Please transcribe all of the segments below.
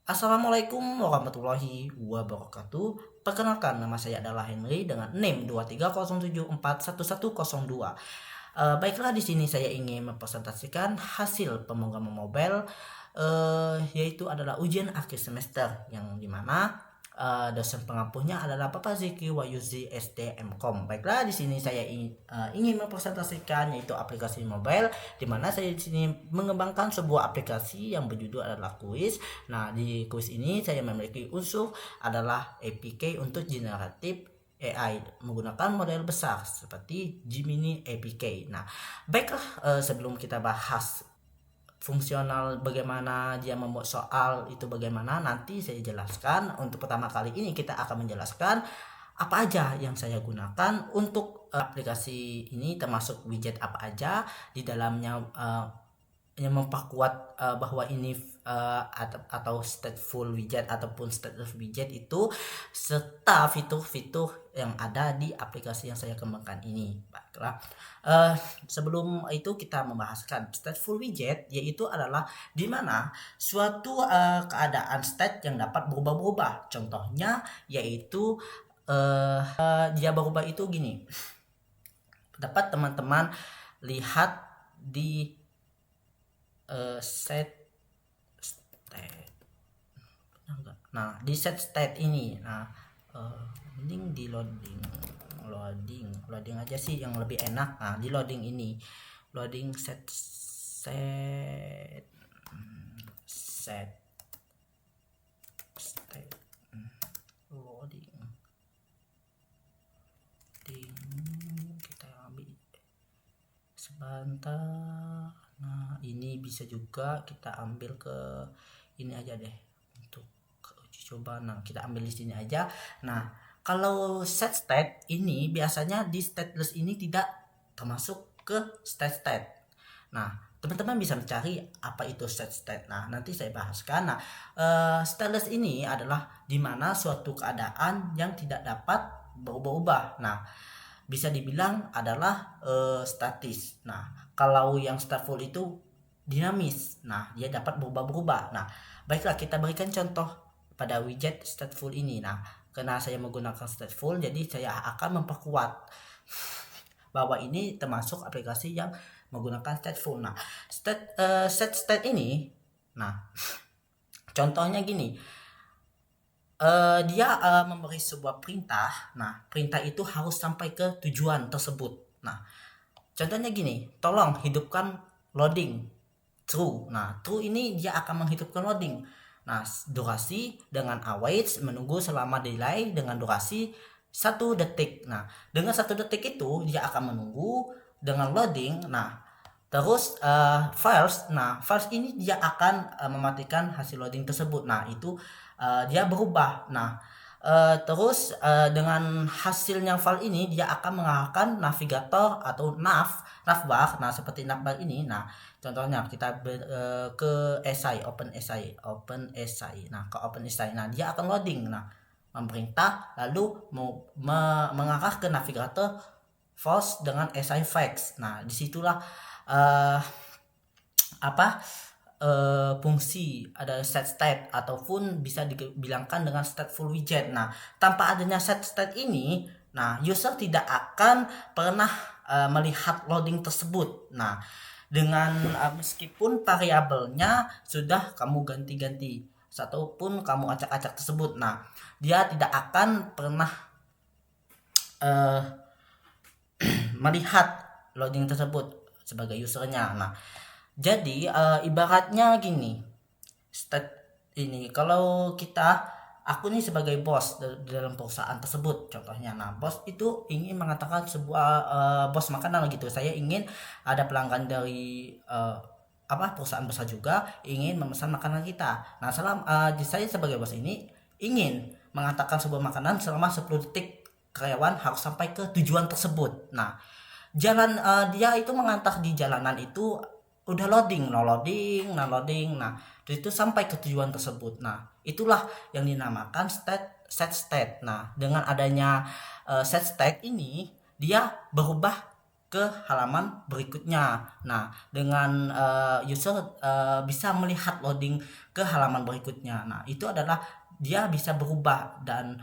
Assalamualaikum warahmatullahi wabarakatuh. Perkenalkan, nama saya adalah Henry dengan NIM 230741102. Baiklah, di sini saya ingin mempresentasikan hasil pemrograman mobile, yaitu adalah ujian akhir semester yang dimana dosen pengampunya adalah Bapak Ziki Wayuzi SDMkom. Baiklah, di sini saya ingin mempresentasikan yaitu aplikasi mobile, di mana saya di sini mengembangkan sebuah aplikasi yang berjudul adalah kuis. Nah, di kuis ini saya memiliki unsur adalah APK untuk generatif AI menggunakan model besar seperti Gemini APK. Nah, baiklah, sebelum kita bahas fungsional bagaimana dia membuat soal itu bagaimana nanti saya jelaskan. Untuk pertama kali ini kita akan menjelaskan apa aja yang saya gunakan untuk aplikasi ini, termasuk widget apa aja di dalamnya, yang memperkuat bahwa ini atau stateful widget ataupun stateless widget itu, serta fitur-fitur yang ada di aplikasi yang saya kembangkan ini. Baiklah, sebelum itu kita membahaskan stateful widget, yaitu adalah di mana suatu keadaan state yang dapat berubah-ubah. Contohnya yaitu dia berubah itu gini. Dapat teman-teman lihat di set state. Nah, di set state ini, mending di loading aja sih yang lebih enak. Nah, di loading ini, loading set state loading kita ambil sebentar. Nah, ini bisa juga kita ambil ke ini aja deh untuk uji coba. Nah, kita ambil di sini aja. Nah, kalau set state ini biasanya di stateless ini tidak termasuk ke state. Nah, teman-teman bisa mencari apa itu set state. Nah, nanti saya bahaskan. Nah, stateless ini adalah dimana suatu keadaan yang tidak dapat berubah-ubah. Nah, bisa dibilang adalah statis. Nah, kalau yang stateful itu dinamis. Nah, dia dapat berubah-berubah. Nah, baiklah kita berikan contoh pada widget stateful ini. Nah, karena saya menggunakan stateful, jadi saya akan memperkuat bahwa ini termasuk aplikasi yang menggunakan stateful. Nah, set state ini, nah contohnya gini. Dia memberi sebuah perintah. Nah, perintah itu harus sampai ke tujuan tersebut. Nah, contohnya gini, tolong hidupkan loading true. Nah, true ini dia akan menghidupkan loading. Nah, durasi dengan awaits menunggu selama delay dengan durasi 1 detik. Nah, dengan 1 detik itu dia akan menunggu dengan loading. Nah, terus files. Nah, files ini dia akan mematikan hasil loading tersebut. Nah, itu dia berubah. Nah, terus dengan hasilnya file ini dia akan mengarahkan navigator atau navbar. Nah, seperti navbar ini. Nah, contohnya kita ke SI, open SI. Nah, ke open SI. Nah, dia akan loading. Nah, memerintah lalu mengarah ke navigator false dengan SI fax. Nah, disitulah fungsi ada set state ataupun bisa dibilangkan dengan stateful widget. Nah, tanpa adanya set state ini, nah user tidak akan pernah melihat loading tersebut. Nah, dengan meskipun variabelnya sudah kamu ganti-ganti ataupun kamu acak-acak tersebut, nah dia tidak akan pernah melihat loading tersebut sebagai usernya. Nah, jadi ibaratnya gini, state ini kalau aku nih sebagai bos dalam perusahaan tersebut contohnya. Nah, bos itu ingin mengatakan sebuah bos makanan gitu. Saya ingin ada pelanggan dari perusahaan besar juga ingin memesan makanan kita. Nah, saya sebagai bos ini ingin mengatakan sebuah makanan selama 10 detik karyawan harus sampai ke tujuan tersebut. Nah, dia itu mengantar di jalanan itu udah loading. Nah, itu sampai ke tujuan tersebut. Nah, itulah yang dinamakan set state. Nah, dengan adanya set state ini dia berubah ke halaman berikutnya. Nah, dengan user bisa melihat loading ke halaman berikutnya. Nah, itu adalah dia bisa berubah dan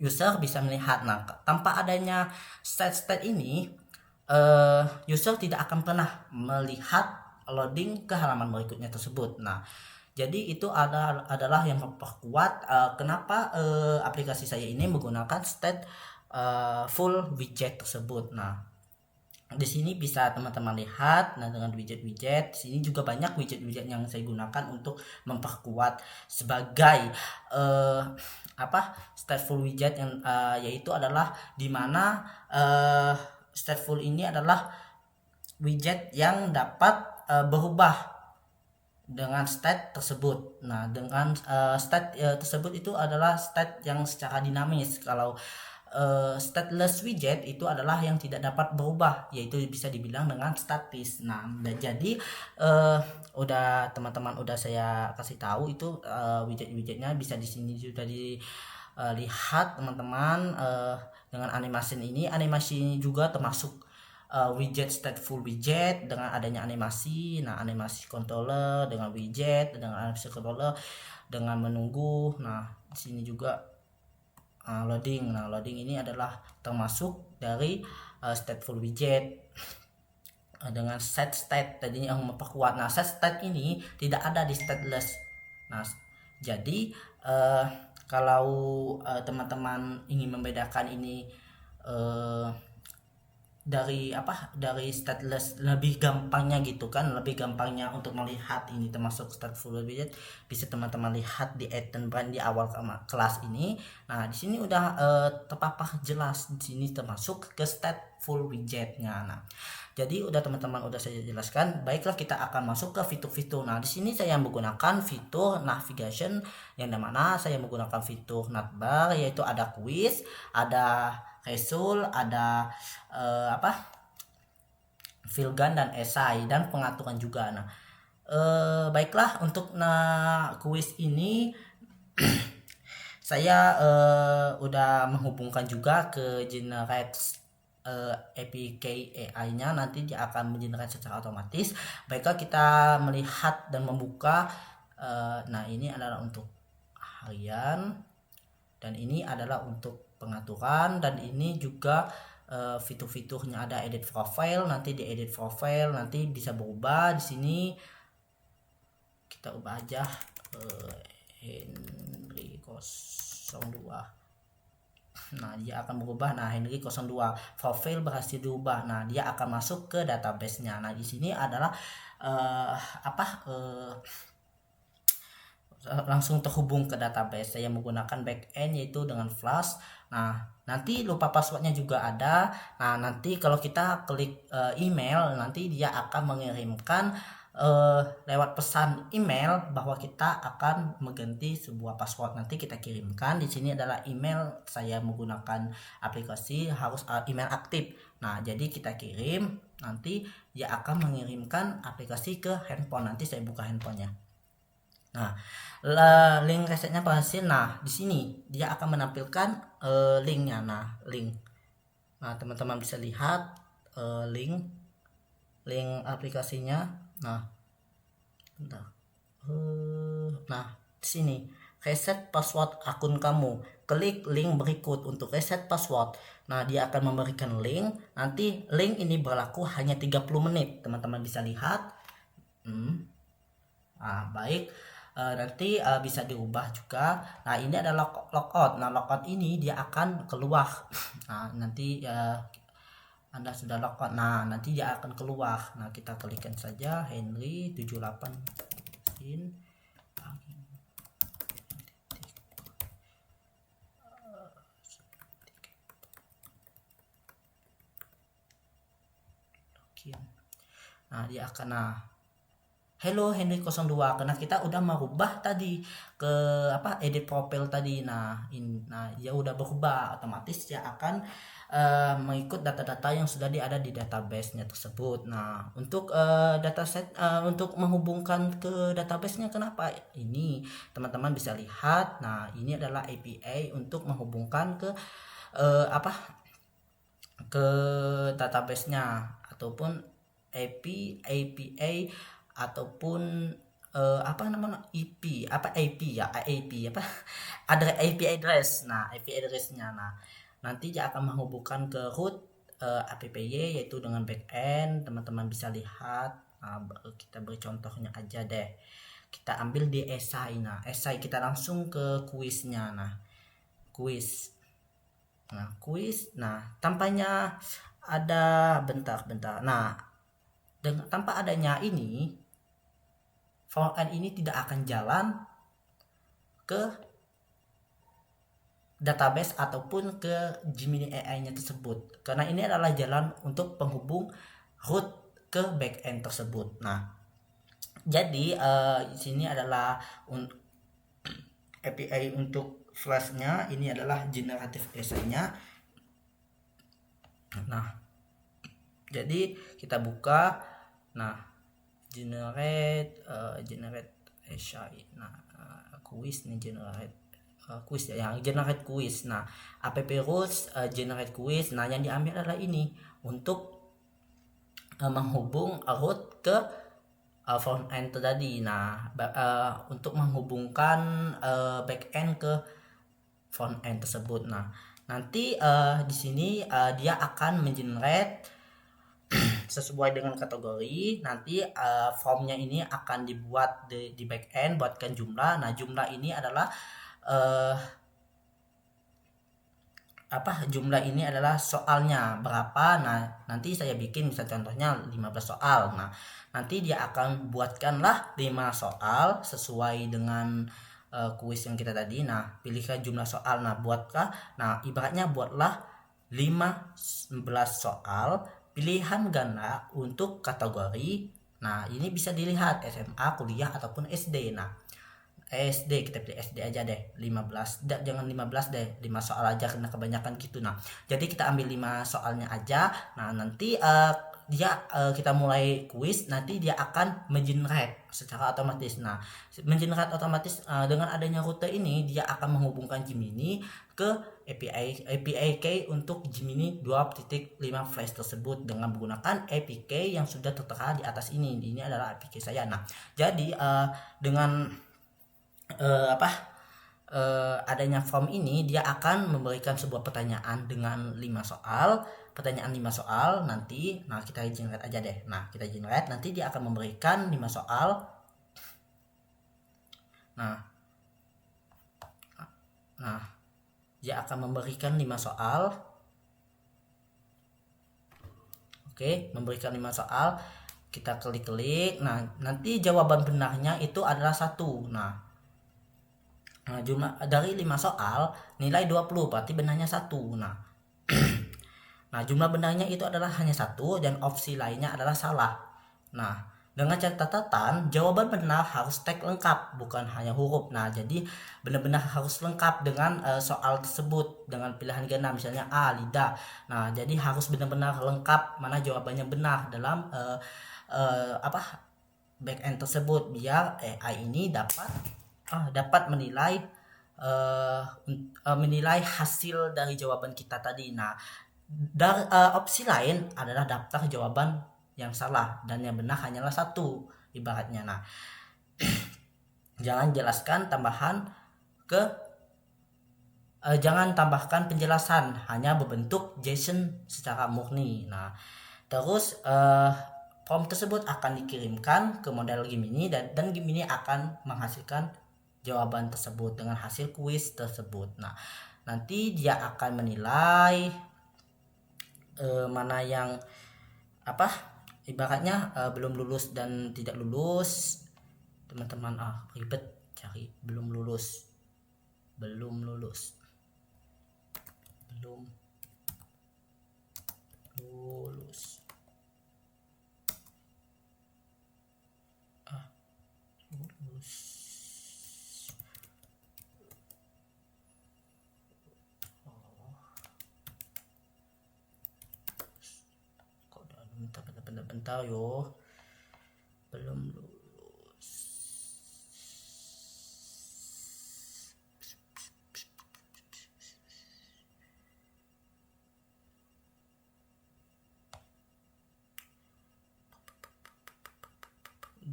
user bisa melihat. Nah, tanpa adanya state ini, user tidak akan pernah melihat loading ke halaman berikutnya tersebut. Nah, jadi itu adalah yang memperkuat kenapa aplikasi saya ini menggunakan state full widget tersebut. Nah, di sini bisa teman-teman lihat. Nah, dengan widget-widget, sini juga banyak widget-widget yang saya gunakan untuk memperkuat sebagai stateful widget yang yaitu adalah dimana stateful ini adalah widget yang dapat berubah dengan state tersebut. Nah, dengan state tersebut itu adalah state yang secara dinamis. Kalau stateless widget itu adalah yang tidak dapat berubah, yaitu bisa dibilang dengan statis. Nah, jadi udah teman-teman udah saya kasih tahu itu widget-widgetnya bisa di sini sudah dilihat teman-teman dengan animasi ini. Animasi ini juga termasuk widget stateful widget dengan adanya animasi. Nah, animasi controller dengan widget, dengan animasi controller dengan menunggu. Nah, di sini juga loading. Nah, loading ini adalah termasuk dari stateful widget dengan set state tadi yang memperkuat. Nah, set state ini tidak ada di stateless. Nah, jadi kalau teman-teman ingin membedakan ini dari stateless, lebih gampangnya gitu kan, lebih gampangnya untuk melihat ini termasuk stateful widget, bisa teman-teman lihat di item brand di awal kelas ini. Nah, di sini udah terpapar jelas di sini termasuk ke stateful widgetnya. Nah, jadi udah teman-teman udah saya jelaskan. Baiklah, kita akan masuk ke fitur-fitur. Nah, di sini saya menggunakan fitur navigation yang dimana saya menggunakan fitur navbar, yaitu ada quiz, ada result, ada filgun dan esai, dan pengaturan juga. Nah, baiklah, untuk quiz ini saya udah menghubungkan juga ke generate APK AI-nya, nanti dia akan mengenerate secara otomatis. Baiklah, kita melihat dan membuka. Nah, ini adalah untuk harian dan ini adalah untuk pengaturan, dan ini juga fitur-fiturnya ada edit profile. Nanti di edit profile nanti bisa berubah. Di sini kita ubah aja Henry 02. Nah, dia akan berubah. Nah, Henry 02 profile berhasil diubah. Nah, dia akan masuk ke database-nya. Nah, di sini adalah langsung terhubung ke database. Saya menggunakan backend yaitu dengan Flash. Nah, nanti lupa passwordnya juga ada. Nah, nanti kalau kita klik email, nanti dia akan mengirimkan lewat pesan email bahwa kita akan mengganti sebuah password. Nanti kita kirimkan. Di sini adalah email saya menggunakan aplikasi, harus email aktif. Nah, jadi kita kirim, nanti dia akan mengirimkan aplikasi ke handphone. Nanti saya buka handphonenya. Nah, link resetnya berhasil. Nah, di sini dia akan menampilkan linknya. Nah, link. Nah, teman-teman bisa lihat link aplikasinya. Nah, bentar. Nah, di sini reset password akun kamu. Klik link berikut untuk reset password. Nah, dia akan memberikan link. Nanti link ini berlaku hanya 30 menit. Teman-teman bisa lihat. Baik. Nanti bisa diubah juga. Nah, ini adalah logout. Nah, logout ini dia akan keluar. Nah, nanti Anda sudah logout. Nah, nanti dia akan keluar. Nah, kita klikkan saja Henry 78 in. Nah, dia akan Hello Henry 02, karena kita udah merubah tadi ke edit profile tadi. Nah, dia udah berubah, otomatis dia akan mengikut data-data yang sudah ada di database-nya tersebut. Nah, untuk dataset untuk menghubungkan ke database-nya, kenapa? Ini teman-teman bisa lihat. Nah, ini adalah API untuk menghubungkan ke ke database-nya ataupun APA ataupun apa namanya IP apa IP ya IP apa ada IP address. Nah IP address-nya, nah nanti dia akan menghubungkan ke root APPY yaitu dengan backend. Teman-teman bisa lihat. Nah, kita beri contohnya aja deh, kita ambil di esai. Nah esai kita langsung ke kuisnya. Nah kuis, nah tampaknya ada bentar. Nah tanpa adanya ini front end ini tidak akan jalan ke database ataupun ke Gemini AI-nya tersebut, karena ini adalah jalan untuk penghubung root ke backend tersebut. Nah jadi di sini adalah API untuk Flash-nya ini adalah generative essay-nya. Nah jadi kita buka, nah generate essay. Nah quiz nih, generate quiz ya, yang generate quiz. Nah app rules generate quiz. Nah yang diambil adalah ini untuk menghubung root ke front end tadi. Nah untuk menghubungkan back end ke front end tersebut. Nah nanti di sini dia akan mengenerate sesuai dengan kategori. Nanti formnya ini akan dibuat di back end, buatkan jumlah. Nah jumlah ini adalah jumlah ini adalah soalnya berapa. Nah nanti saya bikin misal contohnya 15 soal. Nah nanti dia akan buatkanlah 5 soal sesuai dengan kuis yang kita tadi. Nah pilihkan jumlah soal. Nah ibaratnya buatlah 15 soal pilihan ganda untuk kategori. Nah ini bisa dilihat SMA, kuliah ataupun SD. Nah SD kita pilih SD aja deh, 15 jangan 15 deh, 5 soal aja karena kebanyakan gitu. Nah jadi kita ambil 5 soalnya aja. Nah nanti kita mulai kuis, nanti dia akan mengenerate secara otomatis. Nah mengenerate otomatis dengan adanya rute ini dia akan menghubungkan Gemini ke API key untuk Gemini 2.5 Flash tersebut dengan menggunakan APK yang sudah tertera di atas ini. Ini adalah APK saya. Nah jadi dengan adanya form ini dia akan memberikan sebuah pertanyaan dengan 5 soal. Pertanyaan 5 soal nanti, nah kita generate aja deh. Nah kita generate, nanti dia akan memberikan 5 soal. Nah dia akan memberikan 5 soal. Oke, memberikan 5 soal. Kita klik. Nah nanti jawaban benarnya itu adalah 1. Nah jumlah dari 5 soal nilai 20, berarti benarnya 1. Nah jumlah benarnya itu adalah hanya 1 dan opsi lainnya adalah salah. Nah dengan catatan jawaban benar harus teks lengkap, bukan hanya huruf. Nah jadi benar-benar harus lengkap dengan soal tersebut dengan pilihan ganda, misalnya A lidah. Nah jadi harus benar-benar lengkap mana jawabannya benar dalam backend tersebut, biar AI ini dapat menilai hasil dari jawaban kita tadi. Nah dari opsi lain adalah daftar jawaban yang salah dan yang benar hanyalah 1 ibaratnya. Nah jangan tambahkan penjelasan, hanya berbentuk JSON secara murni. Nah terus form tersebut akan dikirimkan ke model Gemini dan Gemini akan menghasilkan jawaban tersebut dengan hasil kuis tersebut. Nah nanti dia akan menilai mana yang ibaratnya belum lulus dan tidak lulus. Teman-teman ribet cari belum lulus. Bentar yo, belum lulus.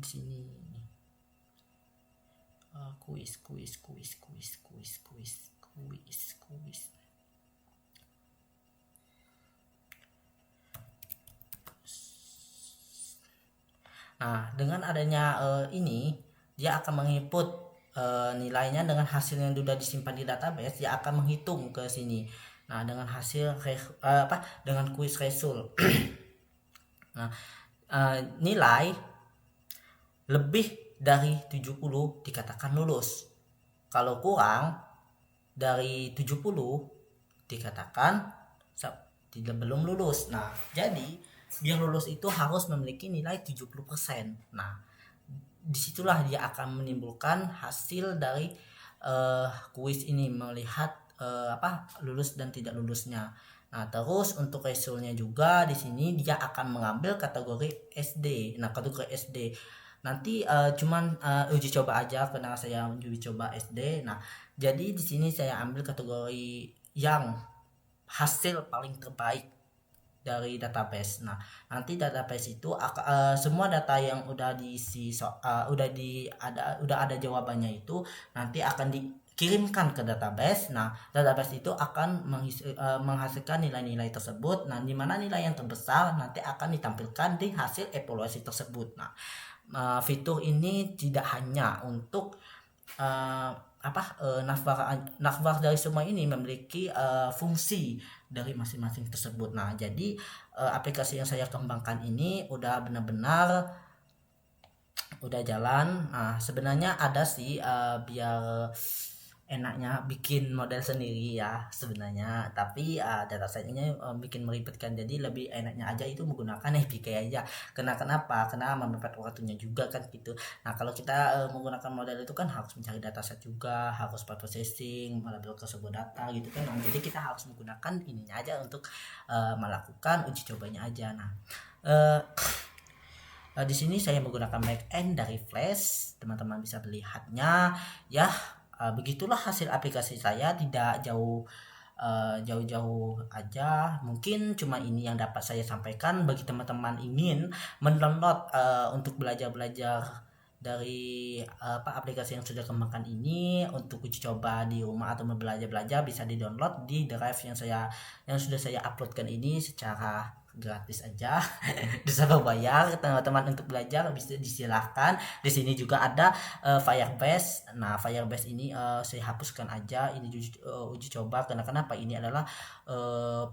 sini. Kuis. Nah, dengan adanya ini, dia akan menginput nilainya dengan hasil yang sudah disimpan di database. Dia akan menghitung ke sini. Nah, dengan hasil dengan kuis result. Nah, nilai lebih dari 70 dikatakan lulus. Kalau kurang dari 70 dikatakan belum lulus. Nah, jadi biar lulus itu harus memiliki nilai 70%. Nah, disitulah dia akan menimbulkan hasil dari kuis ini, melihat lulus dan tidak lulusnya. Nah, terus untuk resultnya juga di sini dia akan mengambil kategori SD. Nah, kategori SD nanti cuman uji coba aja karena saya uji coba SD. Nah, jadi di sini saya ambil kategori yang hasil paling terbaik dari database. Nah, nanti database itu semua data yang udah diisi udah ada jawabannya itu nanti akan dikirimkan ke database. Nah, database itu akan menghasilkan nilai-nilai tersebut. Nah, di mana nilai yang terbesar nanti akan ditampilkan di hasil evaluasi tersebut. Nah, fitur ini tidak hanya untuk navbar dari semua ini memiliki fungsi dari masing-masing tersebut. Nah, jadi aplikasi yang saya kembangkan ini udah benar-benar udah jalan. Nah, sebenarnya ada sih biar enaknya bikin model sendiri ya sebenarnya, tapi datasetnya bikin meribetkan, jadi lebih enaknya aja itu menggunakan APK aja. Kenapa? Karena memepet waktunya juga kan gitu. Nah, kalau kita menggunakan model itu kan harus mencari dataset juga, harus processing, mengambil ke sebuah data gitu kan. Nah, jadi kita harus menggunakan ininya aja untuk melakukan uji cobanya aja. Nah, di sini saya menggunakan backend dari Flash, teman-teman bisa melihatnya ya. Begitulah hasil aplikasi saya, tidak jauh-jauh aja. Mungkin cuma ini yang dapat saya sampaikan. Bagi teman-teman ingin mendownload untuk belajar dari aplikasi yang sudah kembangkan ini untuk uji coba di rumah atau belajar bisa di-download di drive yang sudah saya uploadkan ini secara gratis aja. Bisa bayar teman-teman untuk belajar, bisa disilahkan. Di sini juga ada Firebase. Nah, Firebase ini saya hapuskan aja ini uji coba karena kenapa, ini adalah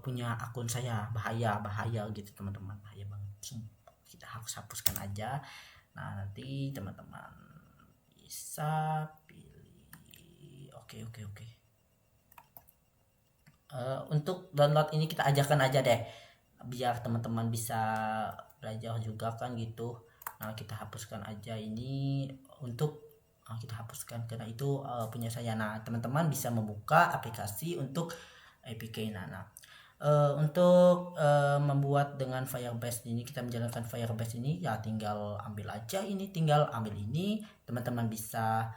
punya akun saya, bahaya gitu teman-teman, bahaya banget. Kita harus hapuskan aja. Nah, nanti teman-teman bisa pilih. Oke. Untuk download ini kita ajarkan aja deh biar teman-teman bisa belajar juga kan gitu. Nah, kita hapuskan aja ini untuk kita hapuskan karena itu punya saya. Nah, teman-teman bisa membuka aplikasi untuk APK. Nah, untuk membuat dengan Firebase ini, kita menjalankan Firebase ini ya tinggal ambil aja ini, teman-teman bisa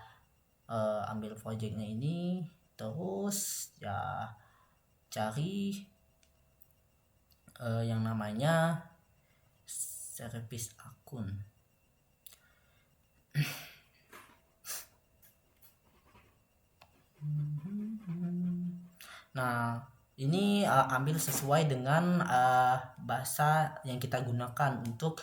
ambil projectnya ini, terus ya cari yang namanya service akun. Nah, ini ambil sesuai dengan bahasa yang kita gunakan untuk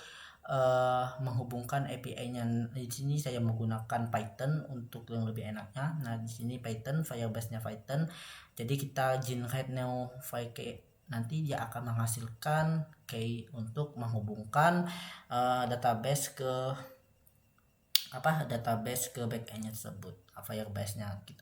menghubungkan API-nya. Di sini saya menggunakan Python untuk yang lebih enaknya. Nah, di sini Python, Firebase-nya Python. Jadi kita generate new file key. Nanti dia akan menghasilkan key untuk menghubungkan database ke backend-nya tersebut, Firebase-nya gitu.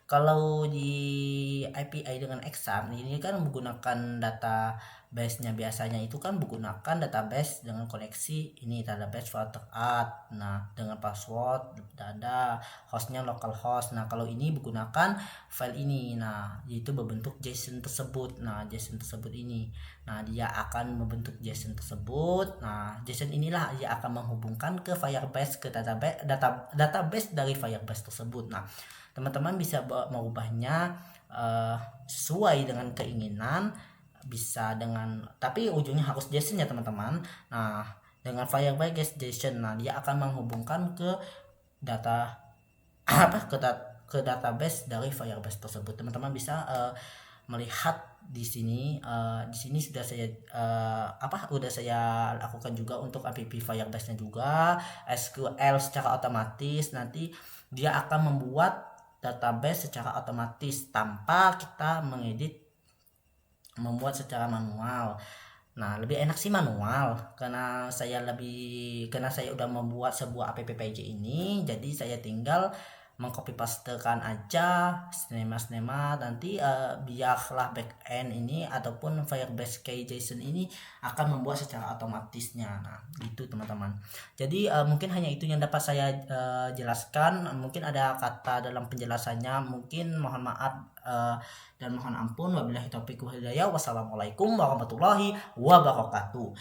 Kalau di API dengan Exam ini kan menggunakan database-nya, biasanya itu kan menggunakan database dengan koneksi ini, database filter art. Nah, dengan password ada hostnya localhost. Nah, kalau ini menggunakan file ini, nah yaitu berbentuk JSON tersebut. Nah, JSON tersebut ini, nah dia akan membentuk JSON tersebut. Nah, JSON inilah dia akan menghubungkan ke Firebase, ke database dari Firebase tersebut. Nah, teman-teman bisa mengubahnya sesuai dengan keinginan, bisa dengan, tapi ujungnya harus JSON ya teman-teman. Nah, dengan Firebase JSON. Nah, dia akan menghubungkan ke data ke database dari Firebase tersebut. Teman-teman bisa melihat di sini sudah saya udah saya lakukan juga untuk app Firebase-nya juga SQL secara otomatis. Nanti dia akan membuat database secara otomatis tanpa kita membuat secara manual. Nah, lebih enak sih manual karena saya udah membuat sebuah app PJ ini, jadi saya tinggal mengcopy pastekan aja snema nanti biarlah backend ini ataupun Firebase JSON ini akan membuat secara otomatisnya. Nah, gitu teman-teman. Jadi mungkin hanya itu yang dapat saya jelaskan. Mungkin ada kata dalam penjelasannya, mungkin mohon maaf dan mohon ampun. Wabillahi taufiq wal hidayah. Wassalamualaikum warahmatullahi wabarakatuh.